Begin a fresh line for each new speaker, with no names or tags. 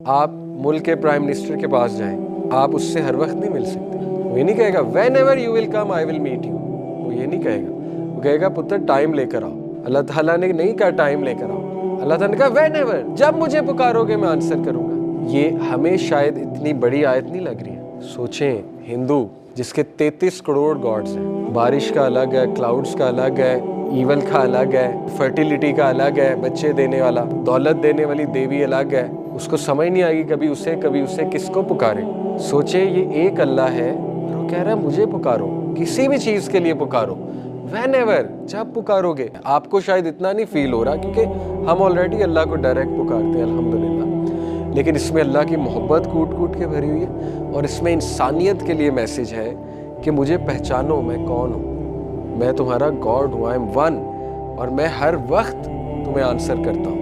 आप मुल्क के प्राइम मिनिस्टर के पास जाएं, आप उससे हर वक्त नहीं मिल सकते। वो ये नहीं कहेगा whenever you will come I will meet you, वो ये नहीं कहेगा। वो कहेगा पुत्र टाइम लेकर आओ। अल्लाह ताला ने नहीं कहा टाइम लेकर आओ, अल्लाह ताला ने कहा वेन एवर, जब मुझे पुकारोगे मैं आंसर करूंगा। ये हमें शायद इतनी बड़ी आयत नहीं लग रही है। सोचें, हिंदू जिसके 33 करोड़ गॉड्स हैं, बारिश का अलग है, क्लाउड्स का अलग है, ईवल का अलग है, फर्टिलिटी का अलग है, बच्चे देने वाला, दौलत देने वाली देवी अलग है। उसको समझ नहीं आएगी कभी उसे किसको पुकारे। सोचे ये एक अल्लाह है और वो कह रहा है मुझे पुकारो, किसी भी चीज़ के लिए पुकारो, वेन एवर, जब पुकारोगे। आपको शायद इतना नहीं फील हो रहा क्योंकि हम ऑलरेडी अल्लाह को डायरेक्ट पुकारते हैं अल्हम्दुलिल्लाह, लेकिन इसमें अल्लाह की मोहब्बत कूट कूट के भरी हुई है और इसमें इंसानियत के लिए मैसेज है कि मुझे पहचानो, मैं कौन हूँ, मैं तुम्हारा गॉड हूँ, आई एम वन, और मैं हर वक्त तुम्हें आंसर करता हूँ।